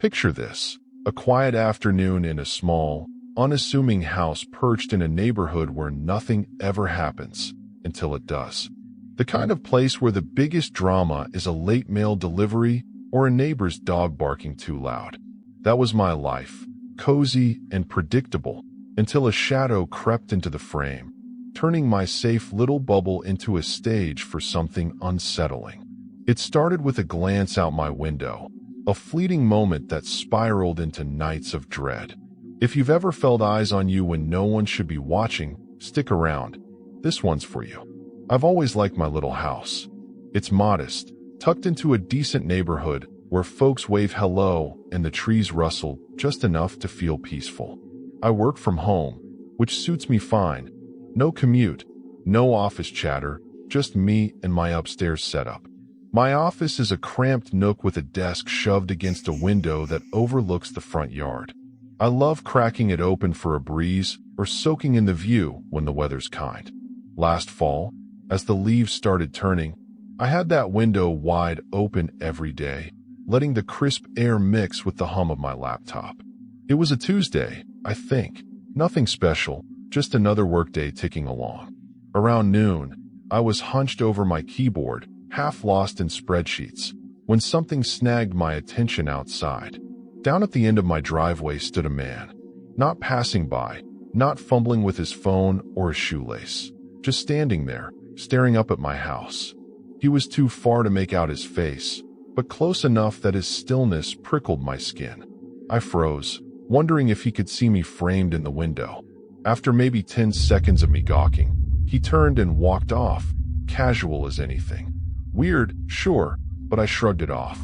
Picture this: a quiet afternoon in a small, unassuming house perched in a neighborhood where nothing ever happens until it does. The kind of place where the biggest drama is a late mail delivery or a neighbor's dog barking too loud. That was my life, cozy and predictable, until a shadow crept into the frame, turning my safe little bubble into a stage for something unsettling. It started with a glance out my window, a fleeting moment that spiraled into nights of dread. If you've ever felt eyes on you when no one should be watching, stick around. This one's for you. I've always liked my little house. It's modest, tucked into a decent neighborhood where folks wave hello and the trees rustle just enough to feel peaceful. I work from home, which suits me fine. No commute, no office chatter, just me and my upstairs setup. My office is a cramped nook with a desk shoved against a window that overlooks the front yard. I love cracking it open for a breeze or soaking in the view when the weather's kind. Last fall, as the leaves started turning, I had that window wide open every day, letting the crisp air mix with the hum of my laptop. It was a Tuesday, I think. Nothing special, just another workday ticking along. Around noon, I was hunched over my keyboard, half lost in spreadsheets, when something snagged my attention outside. Down at the end of my driveway stood a man, not passing by, not fumbling with his phone or a shoelace, just standing there, staring up at my house. He was too far to make out his face, but close enough that his stillness prickled my skin. I froze, wondering if he could see me framed in the window. After maybe 10 seconds of me gawking, he turned and walked off, casual as anything. Weird, sure, but I shrugged it off.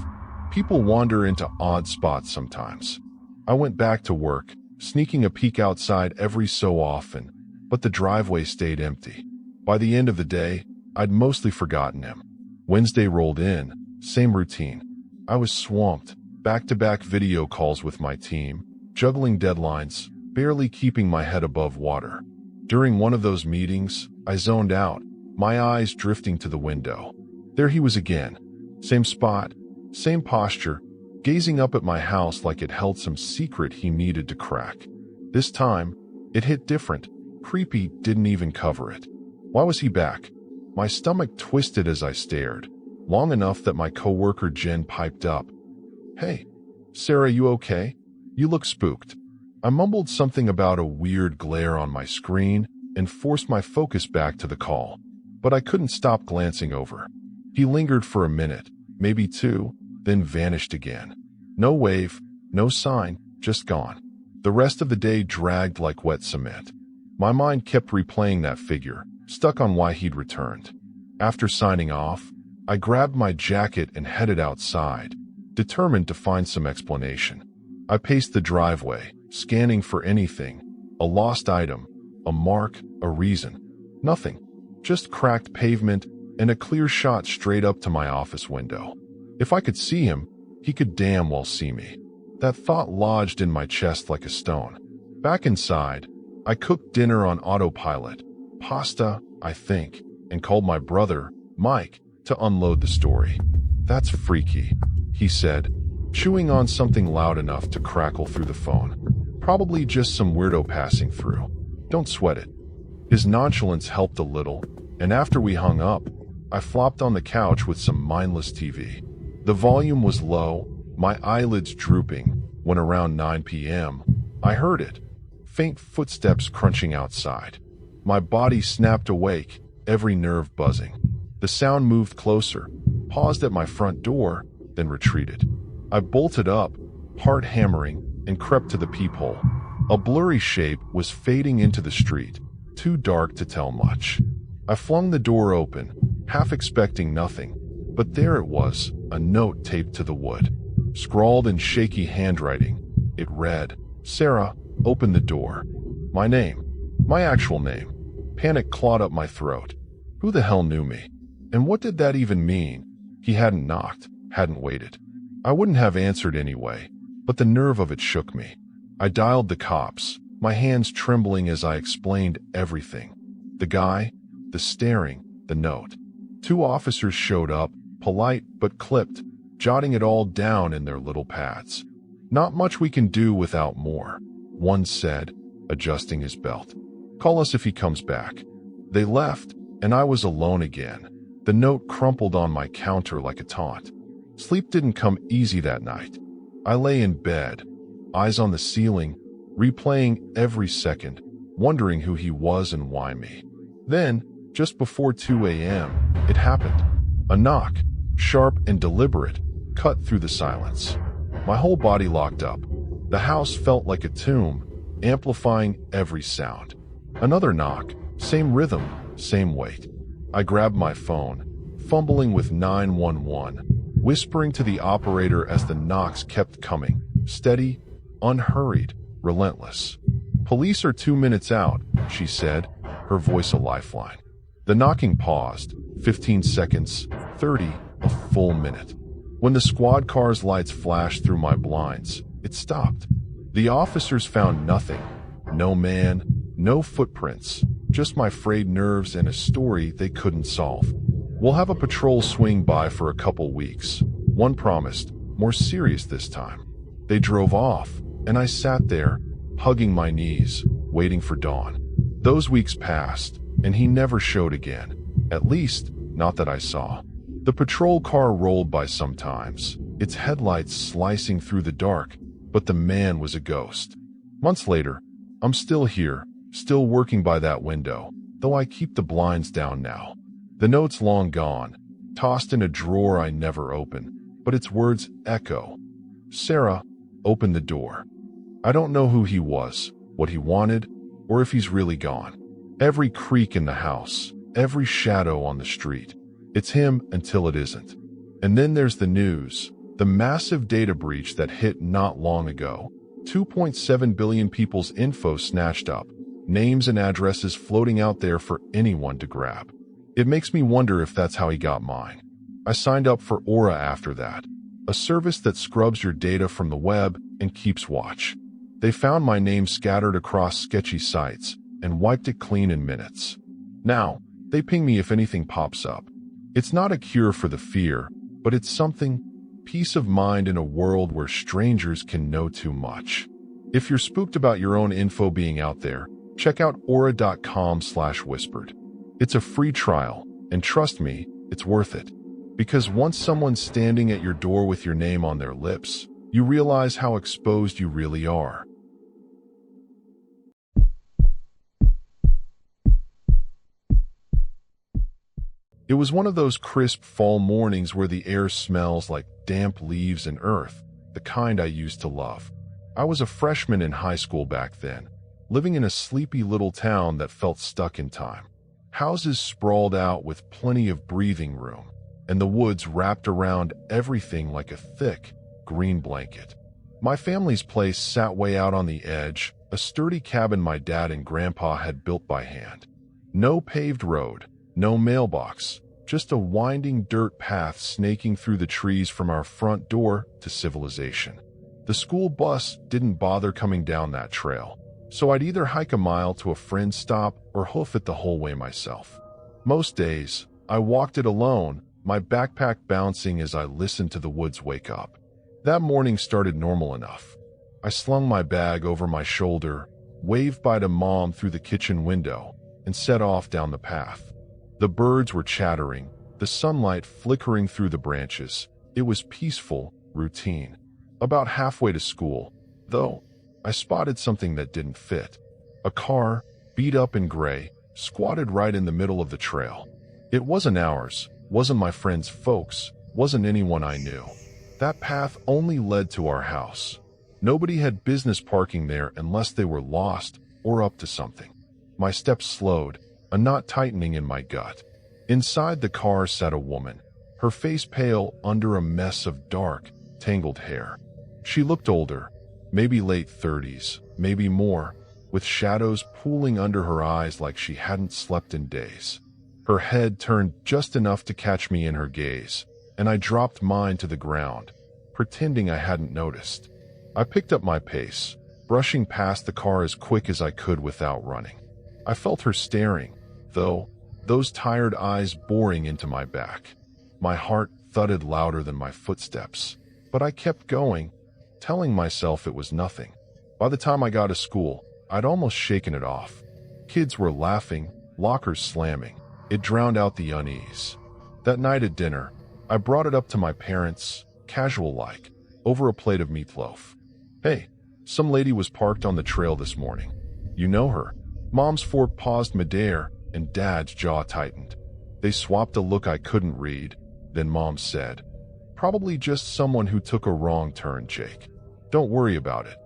People wander into odd spots sometimes. I went back to work, sneaking a peek outside every so often, but the driveway stayed empty. By the end of the day, I'd mostly forgotten him. Wednesday rolled in, same routine. I was swamped, back-to-back video calls with my team, juggling deadlines, barely keeping my head above water. During one of those meetings, I zoned out, my eyes drifting to the window. There he was again. Same spot, same posture, gazing up at my house like it held some secret he needed to crack. This time, it hit different. Creepy didn't even cover it. Why was he back? My stomach twisted as I stared, long enough that my coworker Jen piped up. "Hey, Sarah, you okay? You look spooked." I mumbled something about a weird glare on my screen and forced my focus back to the call, but I couldn't stop glancing over. He lingered for a minute, maybe two, then vanished again. No wave, no sign, just gone. The rest of the day dragged like wet cement. My mind kept replaying that figure, stuck on why he'd returned. After signing off, I grabbed my jacket and headed outside, determined to find some explanation. I paced the driveway, scanning for anything, a lost item, a mark, a reason. Nothing, just cracked pavement and a clear shot straight up to my office window. If I could see him, he could damn well see me. That thought lodged in my chest like a stone. Back inside, I cooked dinner on autopilot, pasta, I think, and called my brother, Mike, to unload the story. "That's freaky," he said, chewing on something loud enough to crackle through the phone. "Probably just some weirdo passing through. Don't sweat it." His nonchalance helped a little, and after we hung up, I flopped on the couch with some mindless TV. The volume was low, my eyelids drooping, when around 9 p.m., I heard it. Faint footsteps crunching outside. My body snapped awake, every nerve buzzing. The sound moved closer, paused at my front door, then retreated. I bolted up, heart hammering, and crept to the peephole. A blurry shape was fading into the street, too dark to tell much. I flung the door open, half expecting nothing, but there it was, a note taped to the wood. Scrawled in shaky handwriting, it read, "Sarah, open the door." My name, my actual name. Panic clawed up my throat. Who the hell knew me? And what did that even mean? He hadn't knocked, hadn't waited. I wouldn't have answered anyway, but the nerve of it shook me. I dialed the cops, my hands trembling as I explained everything. The guy, the staring, the note. 2 officers showed up, polite but clipped, jotting it all down in their little pads. Not much we can do without more, one said, adjusting his belt. Call us if he comes back. They left, and I was alone again. The note crumpled on my counter like a taunt. Sleep didn't come easy that night. I lay in bed, eyes on the ceiling, replaying every second, wondering who he was and why me. Then, just before 2 a.m., it happened. A knock, sharp and deliberate, cut through the silence. My whole body locked up. The house felt like a tomb, amplifying every sound. Another knock, same rhythm, same weight. I grabbed my phone, fumbling with 911, whispering to the operator as the knocks kept coming, steady, unhurried, relentless. Police are 2 minutes out, she said, her voice a lifeline. The knocking paused, 15 seconds, 30, a full minute. When the squad car's lights flashed through my blinds, it stopped. The officers found nothing. No man, no footprints, just my frayed nerves and a story they couldn't solve. We'll have a patrol swing by for a couple weeks, one promised, more serious this time. They drove off, and I sat there, hugging my knees, waiting for dawn. Those weeks passed, and he never showed again. At least, not that I saw. The patrol car rolled by sometimes, its headlights slicing through the dark, but the man was a ghost. Months later, I'm still here, still working by that window, though I keep the blinds down now. The note's long gone, tossed in a drawer I never open, but its words echo. Sarah, open the door. I don't know who he was, what he wanted, or if he's really gone. Every creak in the house, every shadow on the street. It's him until it isn't. And then there's the news, the massive data breach that hit not long ago. 2.7 billion people's info snatched up, names and addresses floating out there for anyone to grab. It makes me wonder if that's how he got mine. I signed up for Aura after that, a service that scrubs your data from the web and keeps watch. They found my name scattered across sketchy sites and wiped it clean in minutes. Now, they ping me if anything pops up. It's not a cure for the fear, but it's something, peace of mind in a world where strangers can know too much. If you're spooked about your own info being out there, check out aura.com/whispered. It's a free trial, and trust me, it's worth it. Because once someone's standing at your door with your name on their lips, you realize how exposed you really are. It was one of those crisp fall mornings where the air smells like damp leaves and earth, the kind I used to love. I was a freshman in high school back then, living in a sleepy little town that felt stuck in time. Houses sprawled out with plenty of breathing room, and the woods wrapped around everything like a thick, green blanket. My family's place sat way out on the edge, a sturdy cabin my dad and grandpa had built by hand. No paved road, no mailbox, just a winding dirt path snaking through the trees from our front door to civilization. The school bus didn't bother coming down that trail, so I'd either hike a mile to a friend's stop or hoof it the whole way myself. Most days, I walked it alone, my backpack bouncing as I listened to the woods wake up. That morning started normal enough. I slung my bag over my shoulder, waved bye to Mom through the kitchen window, and set off down the path. The birds were chattering, the sunlight flickering through the branches. It was peaceful, routine. About halfway to school, though, I spotted something that didn't fit. A car, beat up and gray, squatted right in the middle of the trail. It wasn't ours, wasn't my friend's folks, wasn't anyone I knew. That path only led to our house. Nobody had business parking there unless they were lost or up to something. My steps slowed, a knot tightening in my gut. Inside the car sat a woman, her face pale under a mess of dark, tangled hair. She looked older, maybe late 30s, maybe more, with shadows pooling under her eyes like she hadn't slept in days. Her head turned just enough to catch me in her gaze, and I dropped mine to the ground, pretending I hadn't noticed. I picked up my pace, brushing past the car as quick as I could without running. I felt her staring, though, those tired eyes boring into my back. My heart thudded louder than my footsteps, but I kept going, telling myself it was nothing. By the time I got to school, I'd almost shaken it off. Kids were laughing, lockers slamming. It drowned out the unease. That night at dinner, I brought it up to my parents, casual-like, over a plate of meatloaf. "Hey, some lady was parked on the trail this morning. You know her?" Mom's fork paused midair, and Dad's jaw tightened. They swapped a look I couldn't read. Then Mom said, "Probably just someone who took a wrong turn, Jake. Don't worry about it."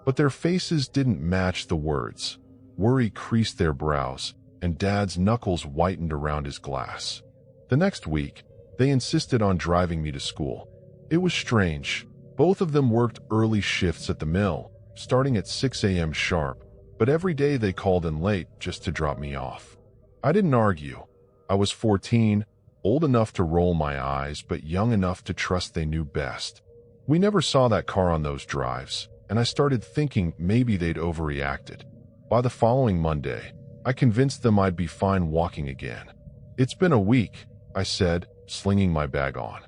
But their faces didn't match the words. Worry creased their brows, and Dad's knuckles whitened around his glass. The next week, they insisted on driving me to school. It was strange. Both of them worked early shifts at the mill, starting at 6 a.m. sharp, but every day they called in late just to drop me off. I didn't argue. I was 14, old enough to roll my eyes, but young enough to trust they knew best. We never saw that car on those drives, and I started thinking maybe they'd overreacted. By the following Monday, I convinced them I'd be fine walking again. "It's been a week," I said, slinging my bag on.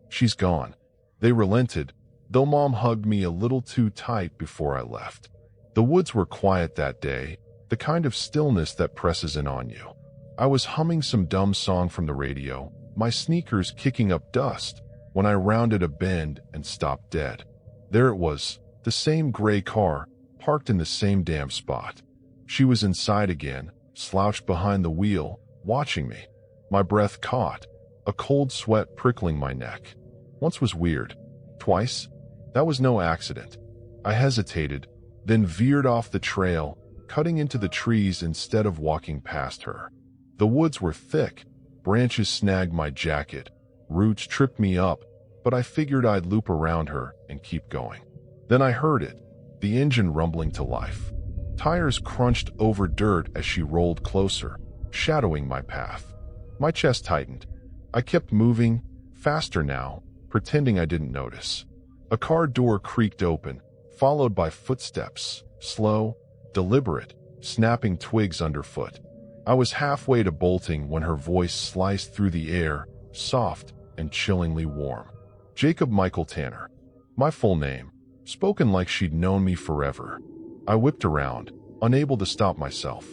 "She's gone." They relented, though Mom hugged me a little too tight before I left. The woods were quiet that day, the kind of stillness that presses in on you. I was humming some dumb song from the radio, my sneakers kicking up dust, when I rounded a bend and stopped dead. There it was, the same gray car, parked in the same damn spot. She was inside again, slouched behind the wheel, watching me. My breath caught, a cold sweat prickling my neck. Once was weird. Twice? That was no accident. I hesitated, then veered off the trail, cutting into the trees instead of walking past her. The woods were thick, branches snagged my jacket, roots tripped me up, but I figured I'd loop around her and keep going. Then I heard it, the engine rumbling to life. Tires crunched over dirt as she rolled closer, shadowing my path. My chest tightened. I kept moving, faster now, pretending I didn't notice. A car door creaked open, followed by footsteps, slow, deliberate, snapping twigs underfoot. I was halfway to bolting when her voice sliced through the air, soft and chillingly warm. Jacob Michael Tanner. My full name, spoken like she'd known me forever. I whipped around, unable to stop myself.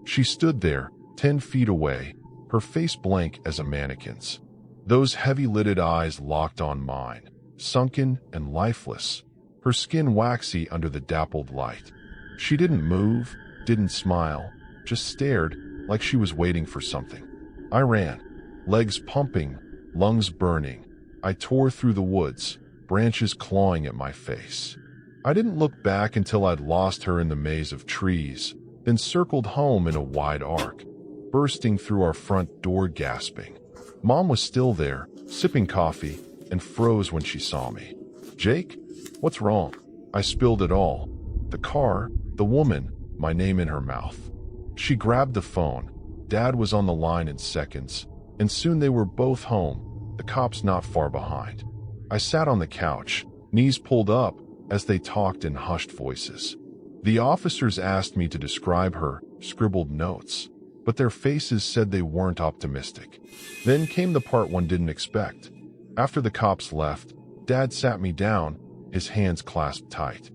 She stood there, 10 feet away, her face blank as a mannequin's. Those heavy-lidded eyes locked on mine, sunken and lifeless, her skin waxy under the dappled light. She didn't move, didn't smile, just stared like she was waiting for something. I ran, legs pumping, lungs burning. I tore through the woods, branches clawing at my face. I didn't look back until I'd lost her in the maze of trees, then circled home in a wide arc, bursting through our front door gasping. Mom was still there, sipping coffee, and froze when she saw me. "Jake, what's wrong?" I spilled it all. The car, the woman, my name in her mouth. She grabbed the phone. Dad was on the line in seconds, and soon they were both home, the cops not far behind. I sat on the couch, knees pulled up, as they talked in hushed voices. The officers asked me to describe her, scribbled notes, but their faces said they weren't optimistic. Then came the part one didn't expect. After the cops left, Dad sat me down, his hands clasped tight.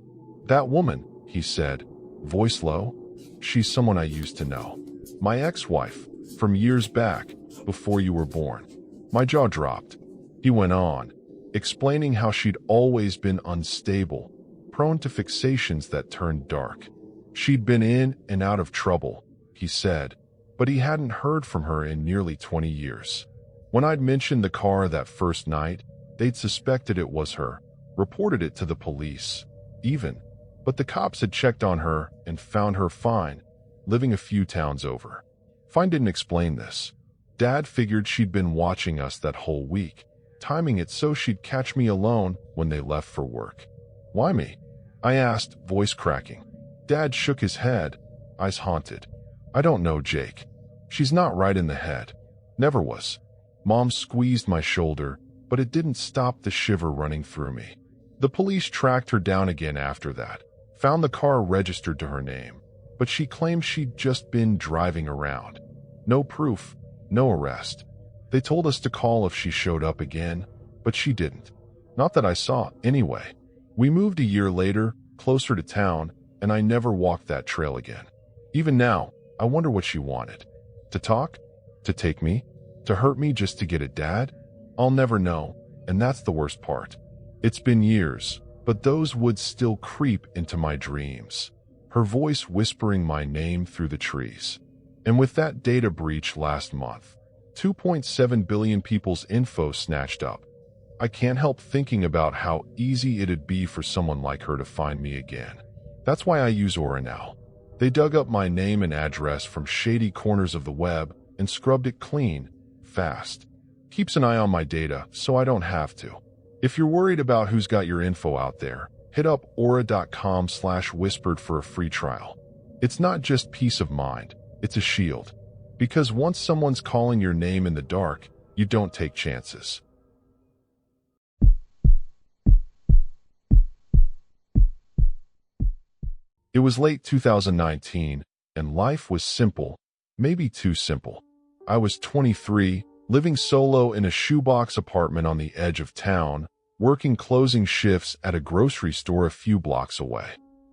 "That woman," he said, voice low, "she's someone I used to know. My ex-wife, from years back, before you were born." My jaw dropped. He went on, explaining how she'd always been unstable, prone to fixations that turned dark. She'd been in and out of trouble, he said, but he hadn't heard from her in nearly 20 years. When I'd mentioned the car that first night, they'd suspected it was her, reported it to the police, even. But the cops had checked on her and found her fine, living a few towns over. Fine didn't explain this. Dad figured she'd been watching us that whole week, timing it so she'd catch me alone when they left for work. "Why me?" I asked, voice cracking. Dad shook his head, eyes haunted. "I don't know, Jake. She's not right in the head. Never was." Mom squeezed my shoulder, but it didn't stop the shiver running through me. The police tracked her down again after that, found the car registered to her name, but she claimed she'd just been driving around. No proof, no arrest. They told us to call if she showed up again, but she didn't. Not that I saw, anyway. We moved a year later, closer to town, and I never walked that trail again. Even now, I wonder what she wanted. To talk? To take me? To hurt me just to get a dad? I'll never know, and that's the worst part. It's been years, but those woods still creep into my dreams. Her voice whispering my name through the trees. And with that data breach last month, 2.7 billion people's info snatched up, I can't help thinking about how easy it'd be for someone like her to find me again. That's why I use Aura now. They dug up my name and address from shady corners of the web and scrubbed it clean, fast. Keeps an eye on my data, so I don't have to. If you're worried about who's got your info out there, hit up aura.com/whispered for a free trial. It's not just peace of mind, it's a shield. Because once someone's calling your name in the dark, you don't take chances. It was late 2019, and life was simple, maybe too simple. I was 23, living solo in a shoebox apartment on the edge of town, working closing shifts at a grocery store a few blocks away.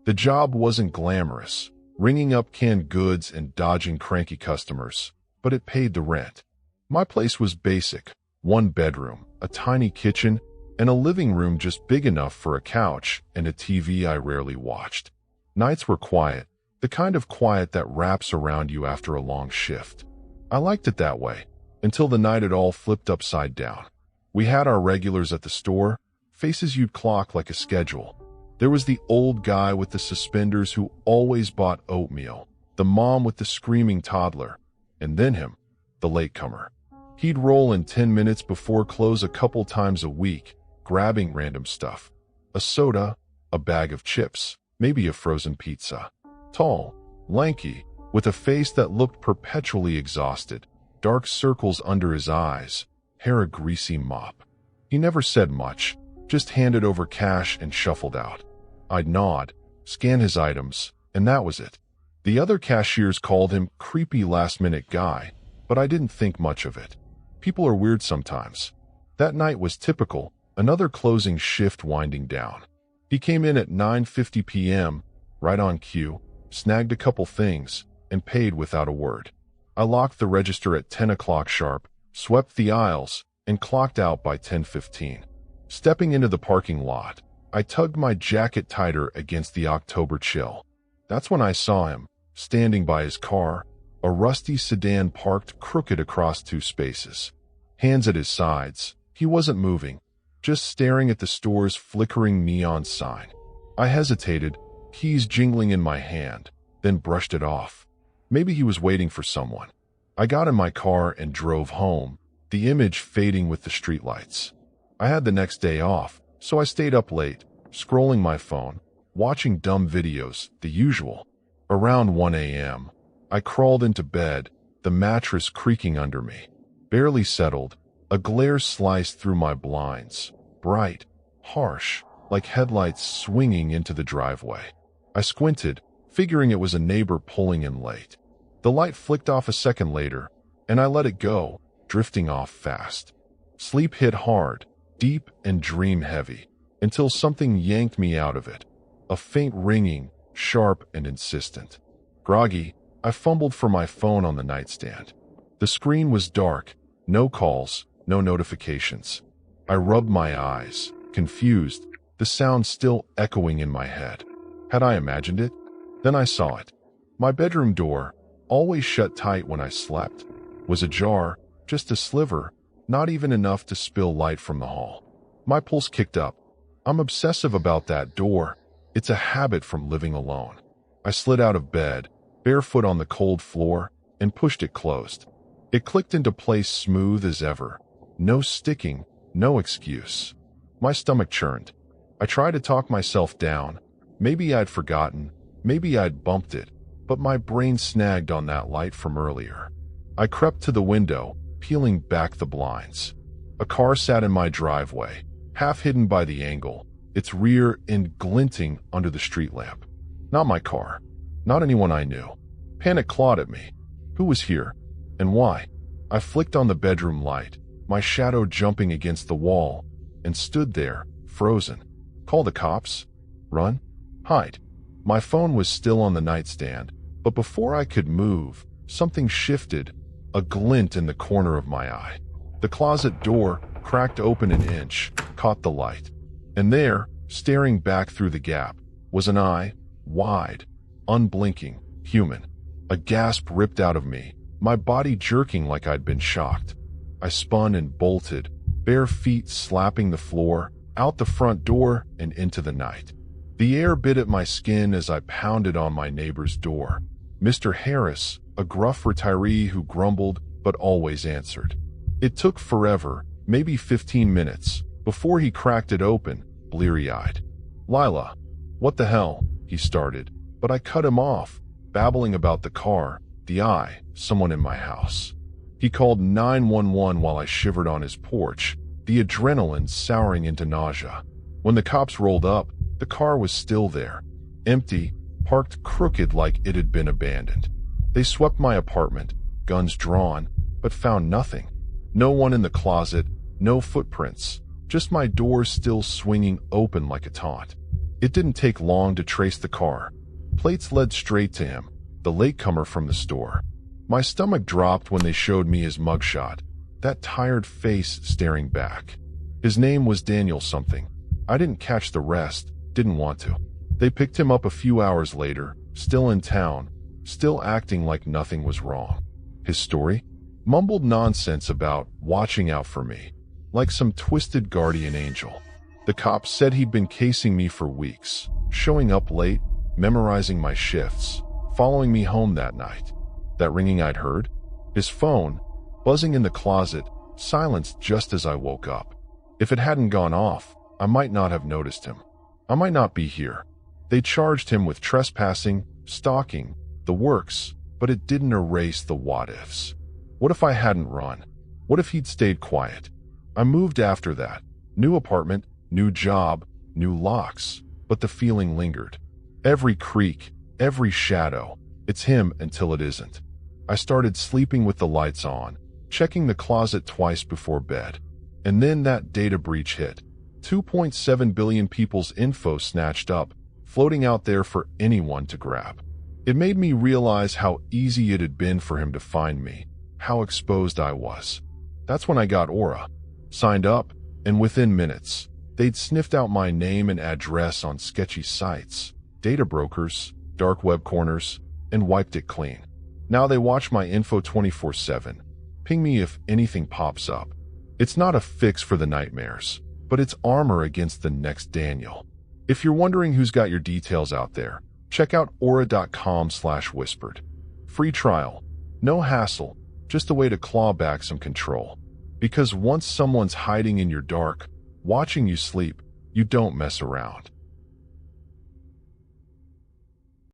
The job wasn't glamorous, ringing up canned goods and dodging cranky customers, but it paid the rent. My place was basic, one bedroom, a tiny kitchen, and a living room just big enough for a couch and a TV I rarely watched. Nights were quiet, the kind of quiet that wraps around you after a long shift. I liked it that way, until the night it all flipped upside down. We had our regulars at the store, faces you'd clock like a schedule. There was the old guy with the suspenders who always bought oatmeal, the mom with the screaming toddler, and then him, the latecomer. He'd roll in 10 minutes before close a couple times a week, grabbing random stuff. A soda, a bag of chips, maybe a frozen pizza. Tall, lanky, with a face that looked perpetually exhausted, dark circles under his eyes, hair a greasy mop. He never said much, just handed over cash and shuffled out. I'd nod, scan his items, and that was it. The other cashiers called him creepy last-minute guy, but I didn't think much of it. People are weird sometimes. That night was typical, another closing shift winding down. He came in at 9:50 p.m., right on cue, snagged a couple things, and paid without a word. I locked the register at 10 o'clock sharp, swept the aisles, and clocked out by 10:15. Stepping into the parking lot, I tugged my jacket tighter against the October chill. That's when I saw him, standing by his car, a rusty sedan parked crooked across two spaces. Hands at his sides, he wasn't moving, just staring at the store's flickering neon sign. I hesitated, keys jingling in my hand, then brushed it off. Maybe he was waiting for someone. I got in my car and drove home, the image fading with the streetlights. I had the next day off, so I stayed up late, scrolling my phone, watching dumb videos, the usual. Around 1 a.m., I crawled into bed, the mattress creaking under me. Barely settled, a glare sliced through my blinds, bright, harsh, like headlights swinging into the driveway. I squinted, figuring it was a neighbor pulling in late. The light flicked off a second later, and I let it go, drifting off fast. Sleep hit hard, deep and dream-heavy, until something yanked me out of it. A faint ringing, sharp and insistent. Groggy, I fumbled for my phone on the nightstand. The screen was dark, no calls, no notifications. I rubbed my eyes, confused, the sound still echoing in my head. Had I imagined it? Then I saw it. My bedroom door, always shut tight when I slept, was ajar, just a sliver, not even enough to spill light from the hall. My pulse kicked up. I'm obsessive about that door. It's a habit from living alone. I slid out of bed, barefoot on the cold floor, and pushed it closed. It clicked into place smooth as ever. No sticking, no excuse. My stomach churned. I tried to talk myself down. Maybe I'd forgotten, maybe I'd bumped it, but my brain snagged on that light from earlier. I crept to the window, peeling back the blinds. A car sat in my driveway, half hidden by the angle, its rear end glinting under the street lamp. Not my car. Not anyone I knew. Panic clawed at me. Who was here? And why? I flicked on the bedroom light, my shadow jumping against the wall, and stood there, frozen. Call the cops? Run? Hide? My phone was still on the nightstand, but before I could move, something shifted, a glint in the corner of my eye. The closet door, cracked open an inch, caught the light. And there, staring back through the gap, was an eye, wide, unblinking, human. A gasp ripped out of me, my body jerking like I'd been shocked. I spun and bolted, bare feet slapping the floor, out the front door and into the night. The air bit at my skin as I pounded on my neighbor's door. Mr. Harris, a gruff retiree who grumbled but always answered. It took forever, maybe 15 minutes, before he cracked it open, bleary-eyed. "Lila, what the hell?" he started, but I cut him off, babbling about the car, the eye, someone in my house. He called 911 while I shivered on his porch, the adrenaline souring into nausea. When the cops rolled up, the car was still there, empty, parked crooked like it had been abandoned. They swept my apartment, guns drawn, but found nothing. No one in the closet, no footprints, just my door still swinging open like a taunt. It didn't take long to trace the car. Plates led straight to him, the latecomer from the store. My stomach dropped when they showed me his mugshot, that tired face staring back. His name was Daniel something. I didn't catch the rest, didn't want to. They picked him up a few hours later, still in town, still acting like nothing was wrong. His story? Mumbled nonsense about watching out for me, like some twisted guardian angel. The cops said he'd been casing me for weeks, showing up late, memorizing my shifts, following me home that night. That ringing I'd heard? His phone, buzzing in the closet, silenced just as I woke up. If it hadn't gone off, I might not have noticed him. I might not be here. They charged him with trespassing, stalking, the works, but it didn't erase the what-ifs. What if I hadn't run? What if he'd stayed quiet? I moved after that. New apartment, new job, new locks, but the feeling lingered. Every creak, every shadow, it's him until it isn't. I started sleeping with the lights on, checking the closet twice before bed. And then that data breach hit. 2.7 billion people's info snatched up, floating out there for anyone to grab. It made me realize how easy it had been for him to find me, how exposed I was. That's when I got Aura, signed up, and within minutes, they'd sniffed out my name and address on sketchy sites, data brokers, dark web corners, and wiped it clean. Now they watch my info 24/7, ping me if anything pops up. It's not a fix for the nightmares, but it's armor against the next Daniel. If you're wondering who's got your details out there, check out aura.com/whispered. Free trial. No hassle, just a way to claw back some control. Because once someone's hiding in your dark, watching you sleep, you don't mess around.